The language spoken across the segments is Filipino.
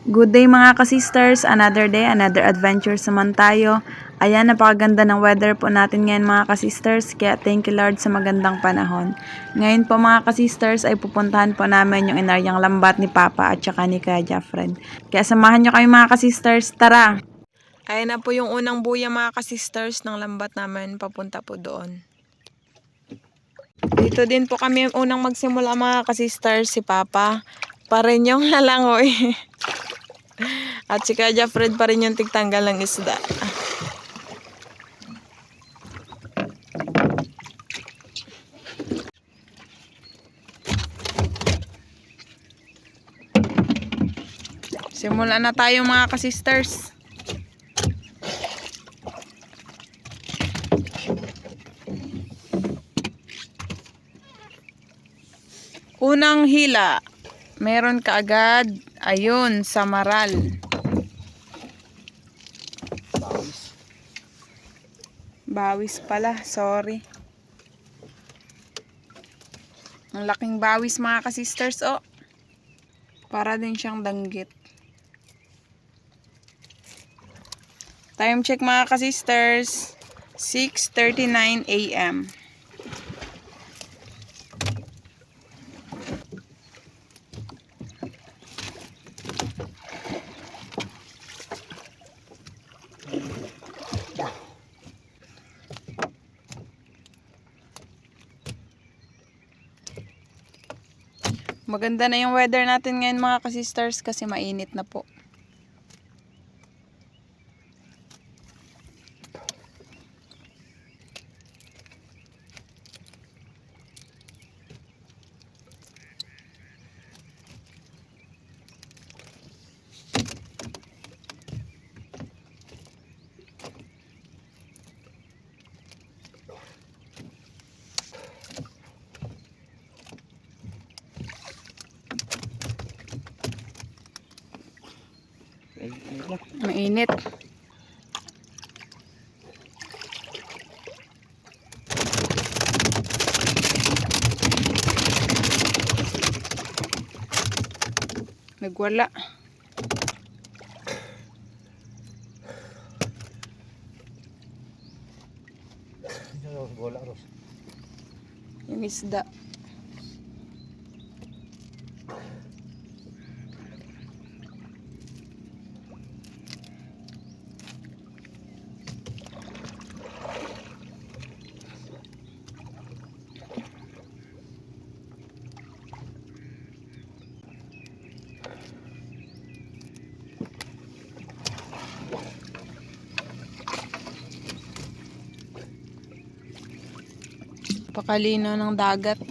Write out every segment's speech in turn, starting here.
Good day mga ka-sisters, another day, another adventure naman tayo. Ayan, napakaganda ng weather po natin ngayon mga ka-sisters, kaya thank you Lord sa magandang panahon. Ngayon po mga ka-sisters ay pupuntahan po namin yung inaryang lambat ni Papa at saka ni Kuya Jeffred. Kaya samahan nyo kayo mga ka-sisters, tara! Ayan na po yung unang buya mga ka-sisters ng lambat namin, papunta po doon. Dito din po kami unang magsimula mga ka-sisters, si Papa pa rin yung lalangoy. At si Kuya Jeffred pa rin yung tigtanggal ng isda. Simula na tayo mga ka-sisters. Unang hila. Meron kaagad. Ayun, sa maral. Bawis pala, sorry. Ang laking bawis mga ka-sisters, oh. Para din siyang danggit. Time check mga ka-sisters. 6:39 AM. Maganda na yung weather natin ngayon mga ka-sisters kasi mainit na po. Mainit. Nagwala. Yung isda. Pakalino ng dagat.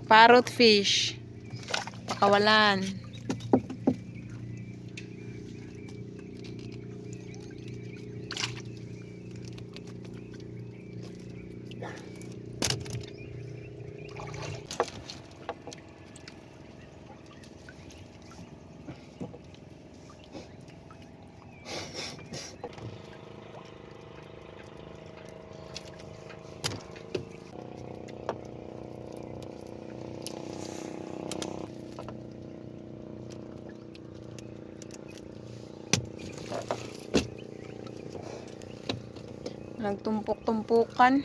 Parrot fish. Pakawalan. Nagtumpok-tumpukan.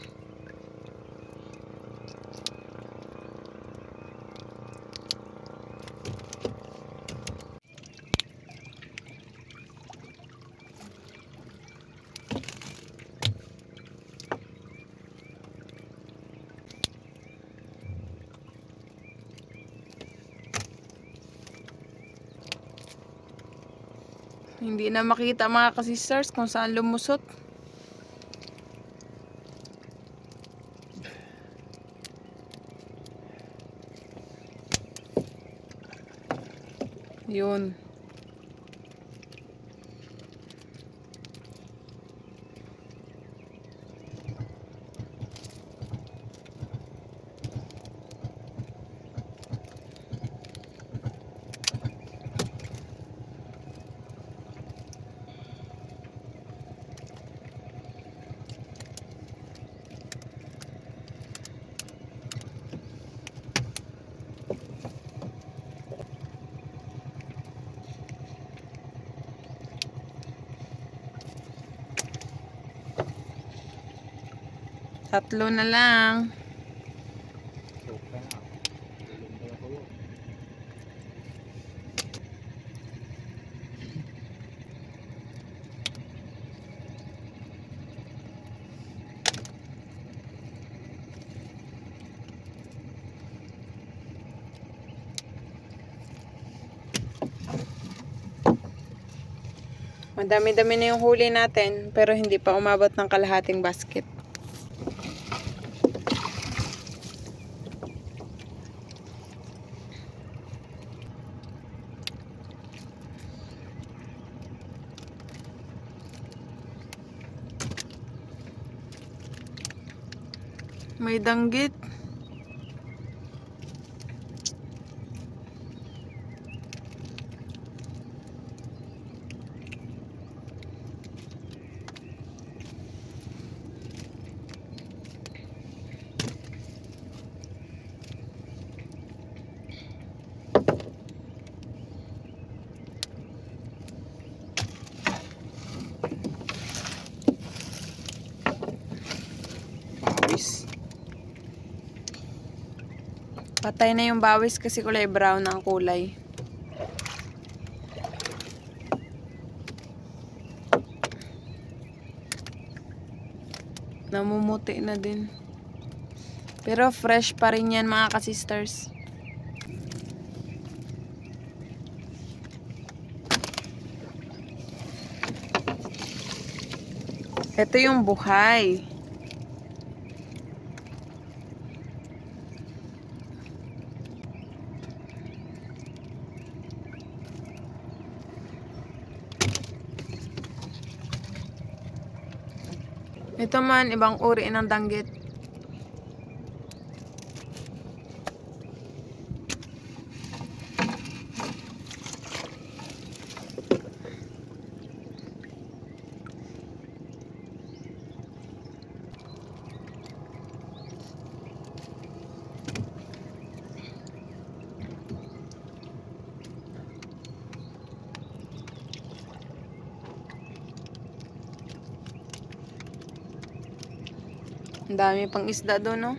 Hindi na makita mga ka-sisters kung saan lumusot. Yun. Tatlo na lang. Madami-dami na yung huli natin, pero hindi pa umabot ng kalahating basket. May danggit. Bawis. Patay na yung bawis kasi kulay brown ang kulay. Namumuti na din. Pero fresh pa rin yan mga ka-sisters. Ito yung buhay. Ito man, ibang uri ng danggit. Ang dami pang isda doon, no?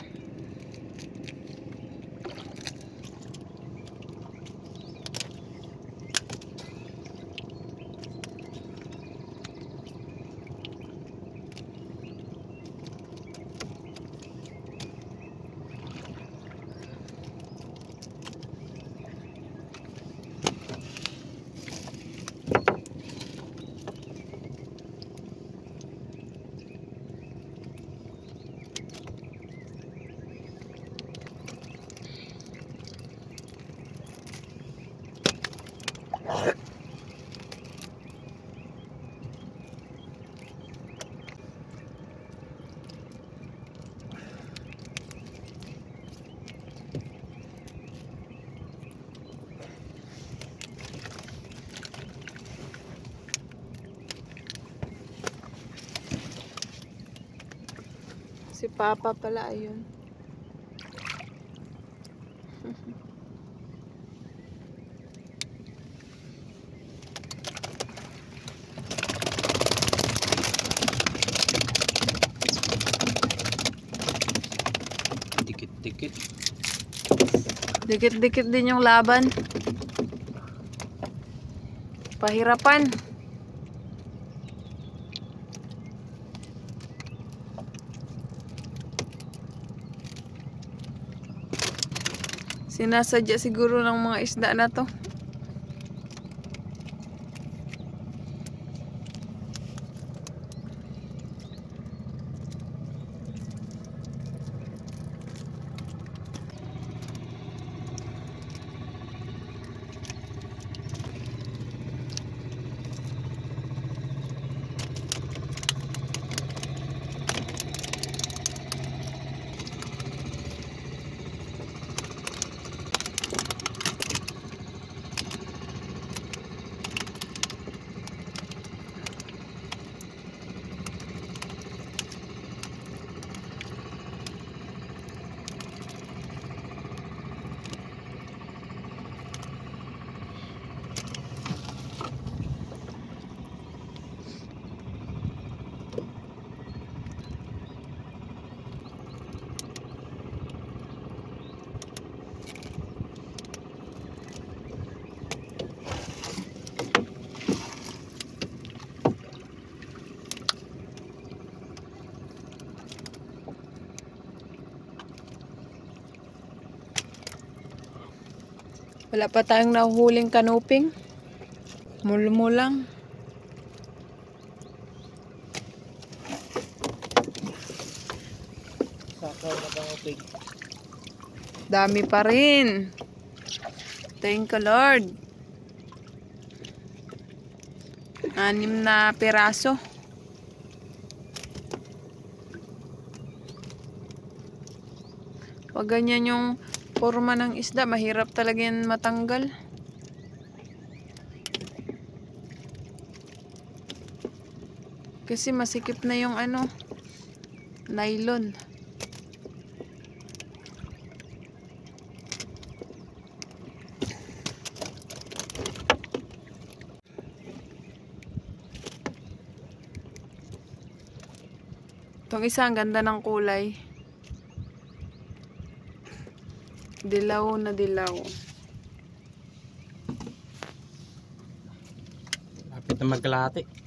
Si Papa pala, ayun. Dikit-dikit. Dikit-dikit din yung laban. Pahirapan. Sinasadya siguro ng mga isda na to. Wala pa tayong nahuhuling kanuping. Mulmo lang. Sakaw na kanuping. Dami pa rin. Thank you, Lord. 6 na piraso. Pag ganyan yung forma ng isda, mahirap talaga yan matanggal. Kasi masikip na yung nylon. Itong isa, ang ganda ng kulay. Dilaw na dilaw. Lapit na magkalahati.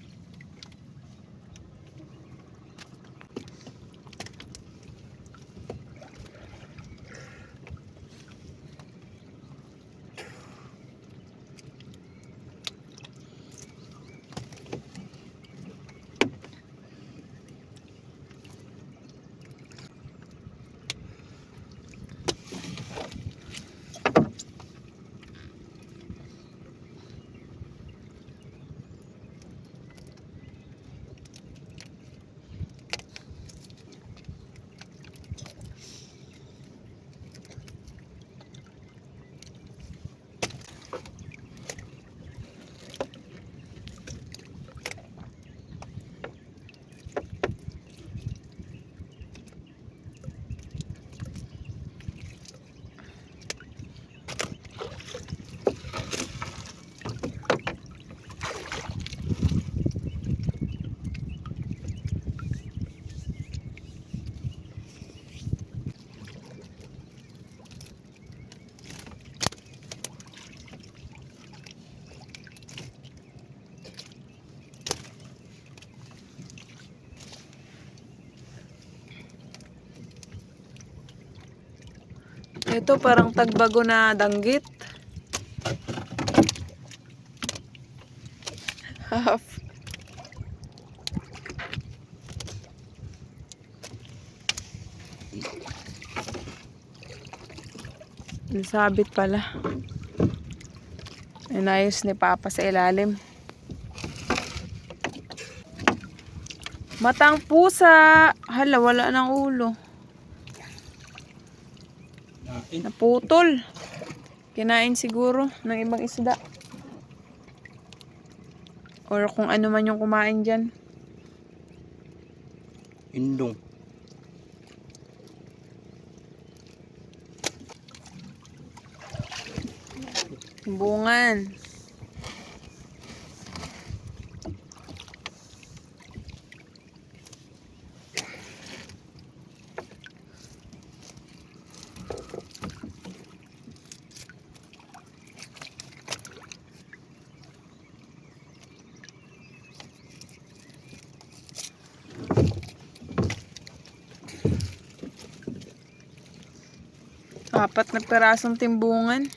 Ito parang tagbago na danggit. Half. Nasabit pala. Inayos ni Papa sa ilalim. Matang pusa. Hala, wala ng ulo. Naputol. Kinain siguro ng ibang isda. Or kung ano man yung kumain dyan. Indong. Timbungan. Apat na pirasong timbungan.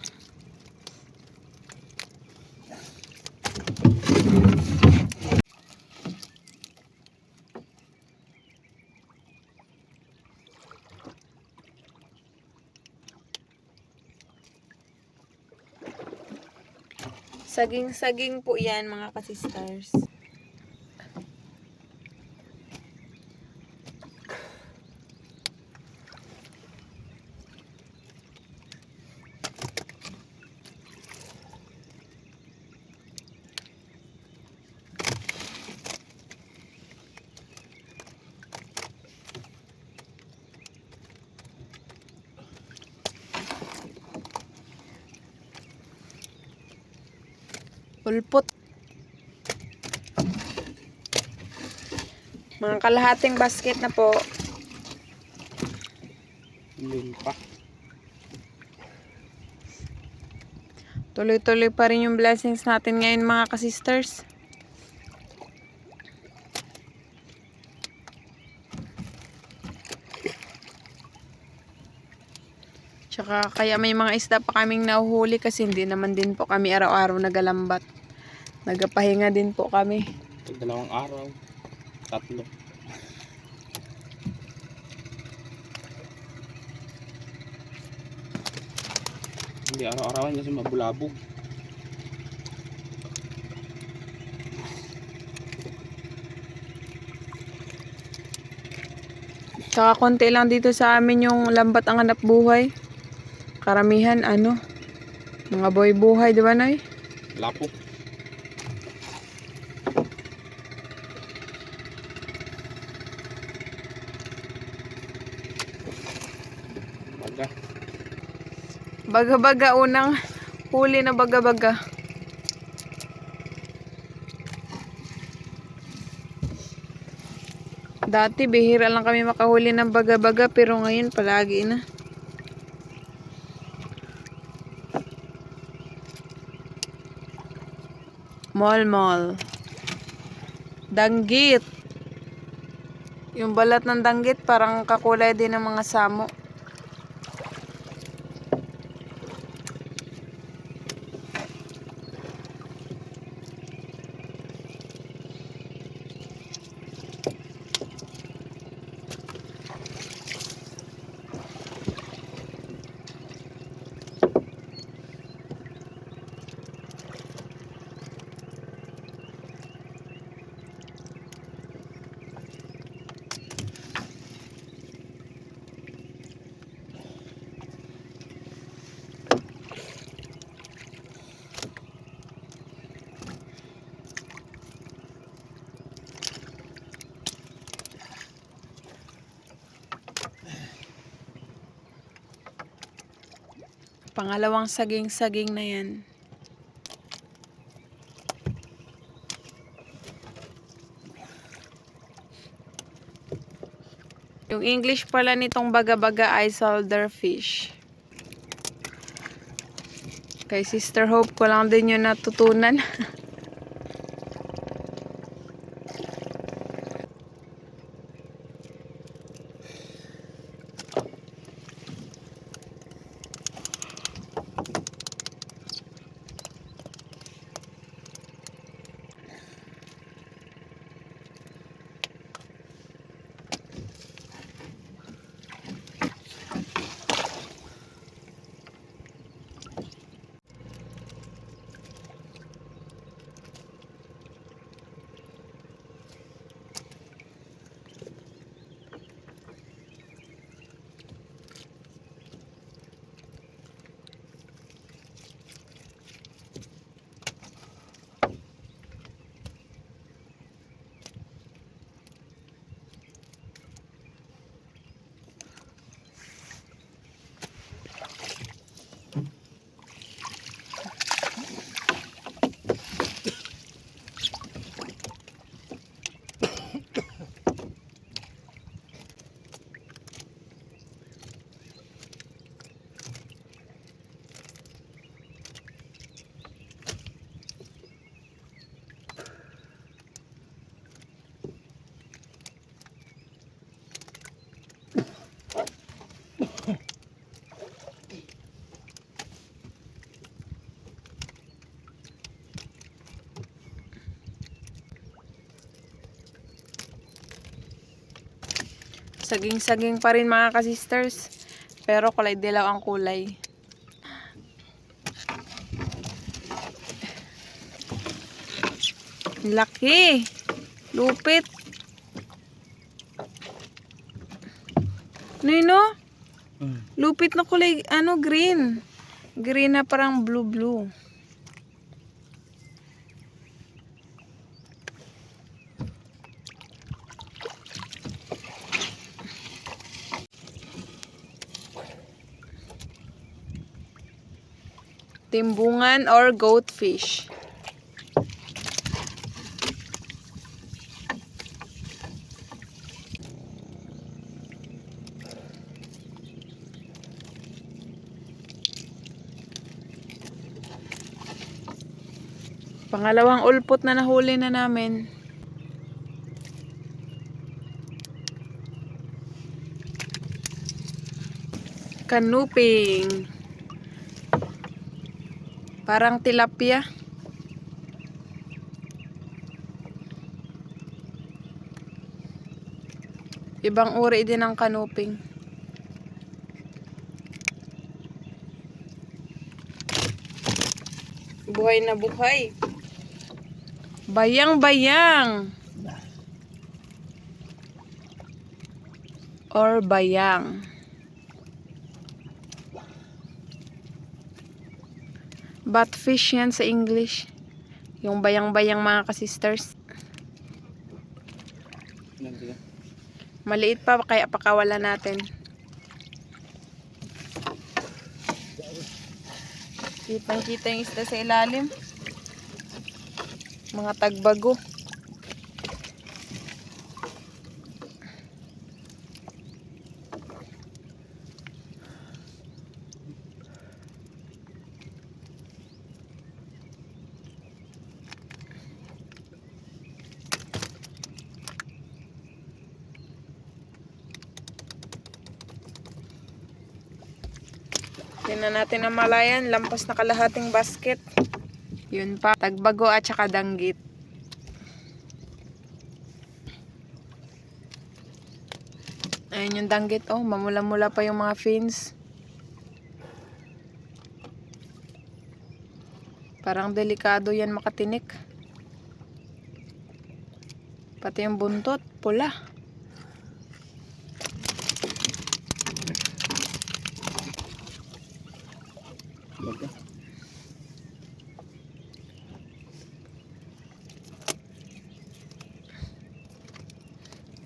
Saging-saging po yan, mga kasisters. Pulpot. Mga kalahating basket na po. Indong pa. Tuloy-tuloy pa rin yung blessings natin ngayon, mga kasisters. Tsaka Tsaka kaya may mga isda pa kaming nahuhuli kasi hindi naman din po kami araw-araw nagalambat. Nagapahinga din po kami. Dalawang araw. Tatlo. Hindi araw-arawan kasi mabulabog. Tsaka konti lang dito sa amin yung lambat ang hanap buhay. Karamihan mga boy buhay, di ba Nay? Lapo. Baga. Baga-baga, unang huli na baga-baga. Dati bihira lang kami makahuli ng baga-baga pero ngayon palagi na. Mol-mol. Danggit. Yung balat ng danggit parang kakulay din ng mga samo. Pangalawang saging-saging na yan. Yung English pala nitong baga-baga ay solderfish. Kay Sister Hope ko lang din yun natutunan. Saging-saging pa rin mga ka-sisters. Pero kulay dilaw ang kulay. Laki! Lupit! Nino? Lupit na kulay, green. Green na parang blue-blue. Timbungan or goatfish. Pangalawang ulpot na nahuli na namin. Kanuping. Parang tilapia. Ibang uri din ng kanuping. Buhay na buhay. Bayang-bayang. Or bayang. Batfish yan sa English. Yung bayang-bayang mga ka-sisters. Yan sila. Maliit pa kaya pakawala natin. Kitang-kita yung isda sa ilalim. Mga tagbago. Tingnan natin ang malayan. Lampas na kalahating basket. Yun pa. Tagbago at saka danggit. Ayun yung danggit. Oh, mamula-mula pa yung mga fins. Parang delikado yan makatinik. Pati yung buntot. Pula. Baga.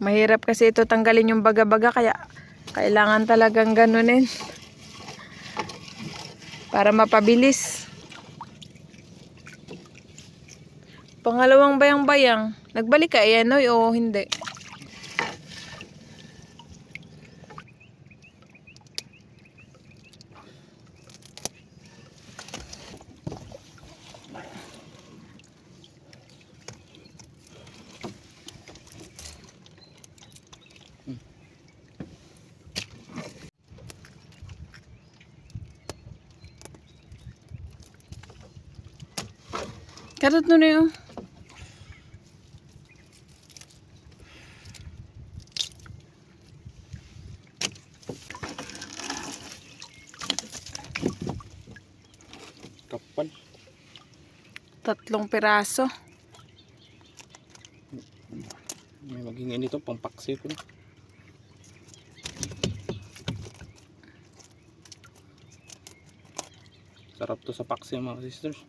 Mahirap kasi ito tanggalin yung baga-baga kaya kailangan talagang ganunin para mapabilis. Pangalawang bayang-bayang. Nagbalik ka yan o hindi? Karat na yun. Kapal. 3 piraso. May magingin ito. Pampaksi ko na. Sarap to sa paksi mga sisters.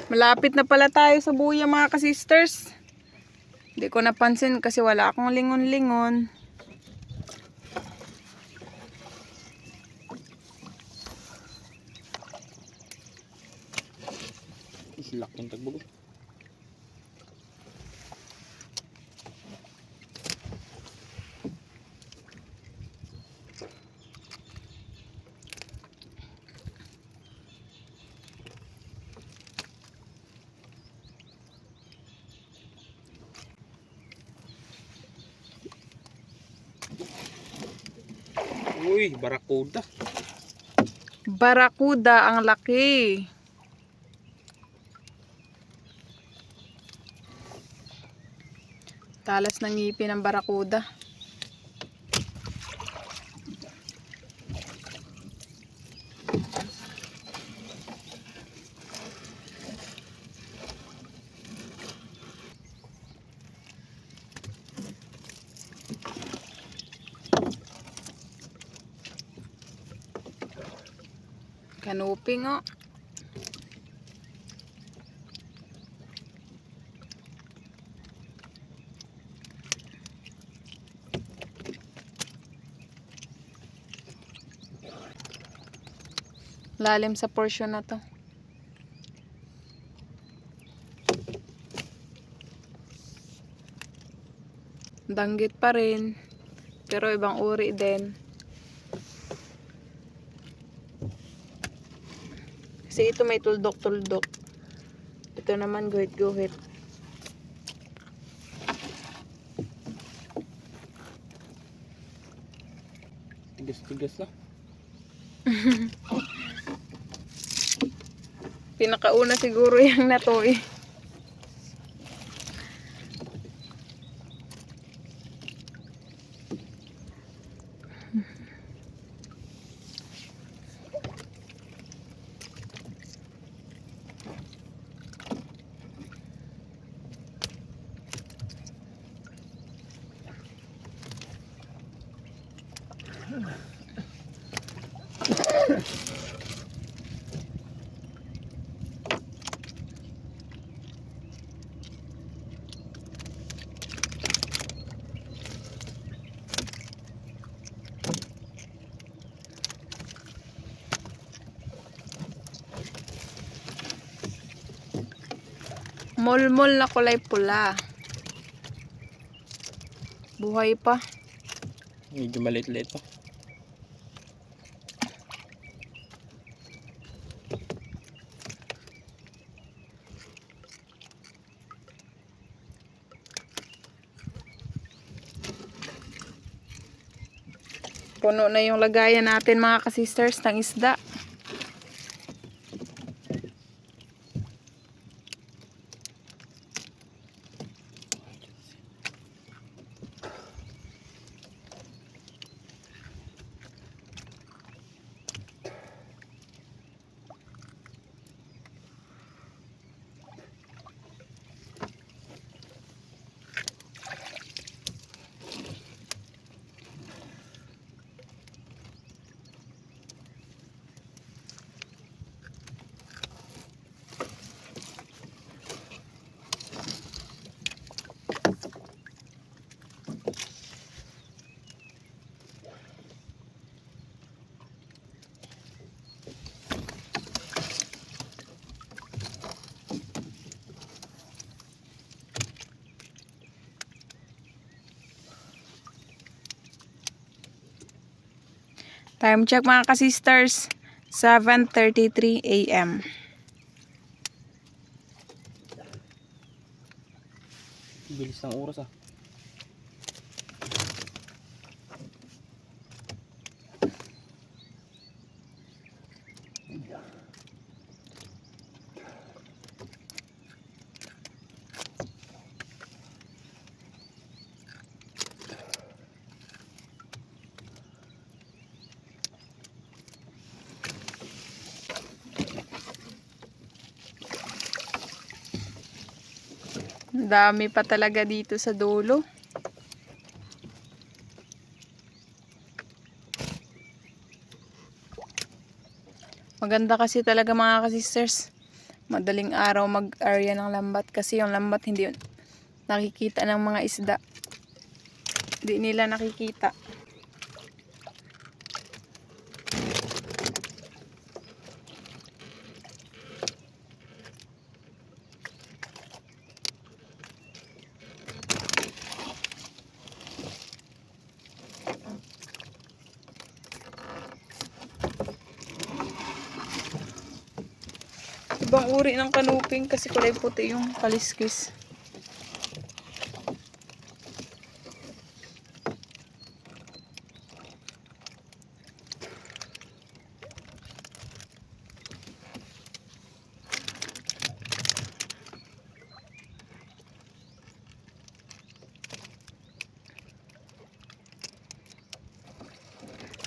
Malapit na pala tayo sa buya mga ka-sisters. Hindi ko napansin kasi wala akong lingon-lingon. Laking tagbago. Uy, barakuda. Barakuda ang laki. Talas ng ngipin ng barakuda. Kanuping oh. Lalim sa portion na to. Danggit pa rin. Pero ibang uri din. Kasi ito may tuldok-tuldok. Ito naman guhit-guhit. Tigas-tigas na. Pinakauna siguro yung na to eh. Mulmul na kulay pula. Buhay pa. Medyo maliit-liit pa. Puno na yung lagayan natin mga kasisters ng isda. Time check mga kasisters, 7:33 AM. Bilis ng oras ah. Dami pa talaga dito sa dulo. Maganda kasi talaga mga kasisters. Madaling araw mag-area ng lambat kasi yung lambat hindi nakikita ng mga isda. Hindi nila nakikita. Ibang uri ng kanuping kasi kulay puti yung kaliskis.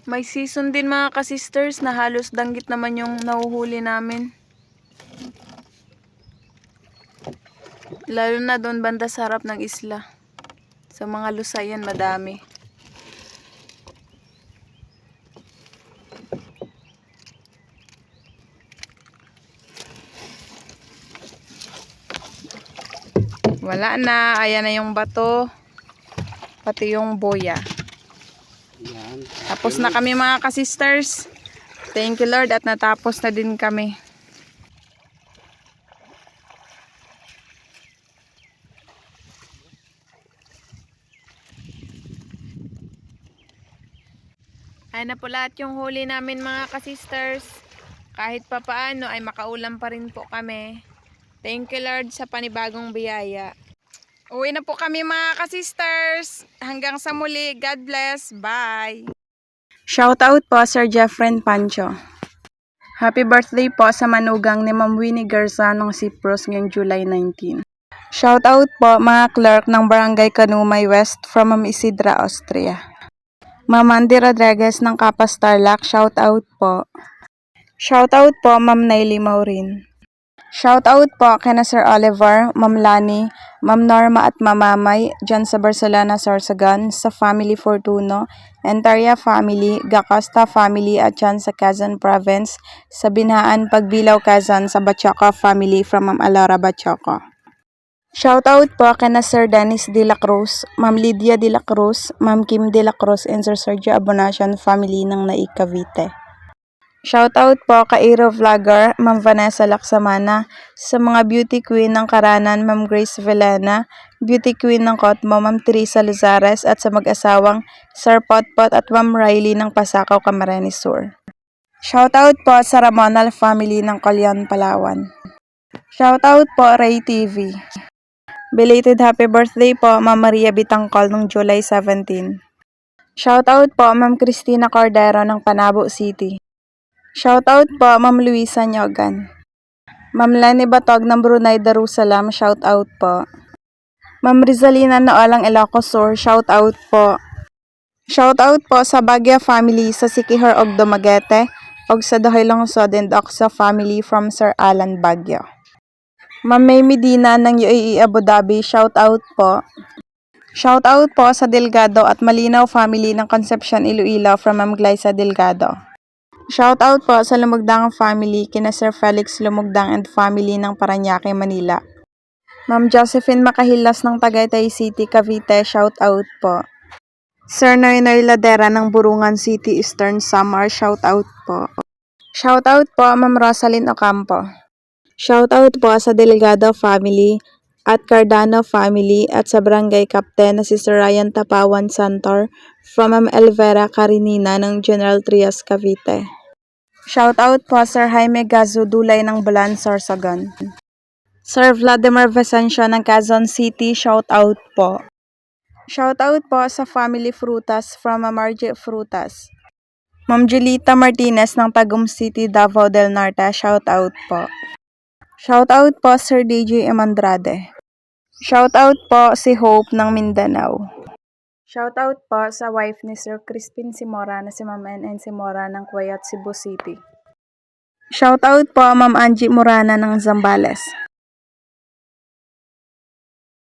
May season din mga kasisters na halos danggit naman yung nahuhuli namin. Lalo na doon banda sa harap ng isla. Sa mga lusayan madami. Wala na. Ayan na yung bato. Pati yung boya. Yan. Tapos na kami mga kasisters. Thank you Lord at natapos na din kami. Ay na po lahat yung huli namin mga ka-sisters. Kahit pa paano ay makaulam pa rin po kami. Thank you Lord sa panibagong biyaya. Uwi na po kami mga ka-sisters. Hanggang sa muli. God bless. Bye. Shoutout po Sir Jeffren Pancho. Happy birthday po sa manugang ni Ma'am Winnie Garzanong Cyprus ngayong July 19. Shoutout po mga clerk ng Barangay Kanumay West from Ma'am Isidra, Austria. Ma'am Andy Rodriguez ng Kapas Tarlac, shoutout po. Shoutout po Ma'am Naily Maurin. Shoutout po kina Sir Oliver, Ma'am Lani, Ma'am Norma at Mamamay dyan sa Barcelona, Sorsogon, sa Family Fortuno, Entaria Family, Gacosta Family at dyan sa Quezon Province, sa Binhaan, Pagbilaw, Quezon, sa Bachoco Family from Ma'am Alora Bachoco. Shoutout po kina Sir Dennis De La Cruz, Ma'am Lydia De La Cruz, Ma'am Kim De La Cruz and Sir Sergio Abonacion Family ng Naik, Cavite. Shoutout po kay Aero Vlogger, Ma'am Vanessa Laksamana, sa mga beauty queen ng Karanan, Ma'am Grace Villena, beauty queen ng Cotmo, Ma'am Teresa Lizares at sa mag-asawang Sir Potpot at Ma'am Riley ng Pasakaw, Camarines Sur. Shoutout po sa Ramonal Family ng Colyon, Palawan. Shoutout po Ray TV. Belated happy birthday po Ma'am Maria Bitangkol ng July 17. Shoutout po Ma'am Cristina Cordero ng Panabo City. Shoutout po Ma'am Luisa Nyogan. Ma'am Lenny Batog ng Brunei Darussalam, shoutout po. Ma'am Rizalina Noolang Ilocos Sur, shoutout po. Shoutout po sa Bagya family sa Sikihor og Dumaguete og sa Dahoy Lungsod and Oxa family from Sir Alan Bagyo. Ma'am May Medina ng UAE Abu Dhabi, shoutout po. Shoutout po sa Delgado at Malinaw family ng Concepcion Iloilo from Ma'am Glyza Delgado. Shoutout po sa Lumugdang family kina Sir Felix Lumugdang and family ng Parañaque, Manila. Ma'am Josephine Makahilas ng Tagaytay City, Cavite, shoutout po. Sir Noynoy Ladera ng Burungan City, Eastern Samar, shoutout po. Shoutout po Ma'am Rosalyn Ocampo. Shoutout po sa Delgado family at Cardano family at sa Barangay Captain na si Sir Ryan Tapawan Santor from Ma'am Elvera Karinina ng General Trias, Cavite. Shoutout po Sir Jaime Gazu Dulay ng Balan, Sorsogon. Sir Vladimir Vicencio ng Quezon City, shoutout po. Shoutout po sa Family Frutas from Ma'am Margie Frutas. Ma'am Julita Martinez ng Tagum City, Davao del Norte, shoutout po. Shoutout po Sir DJ Emandrade. Shoutout po si Hope ng Mindanao. Shoutout po sa wife ni Sir Crispin Simora na si Ma'am NN Simora ng Kuwait, Cebu City. Shoutout po Ma'am Angie Morana ng Zambales.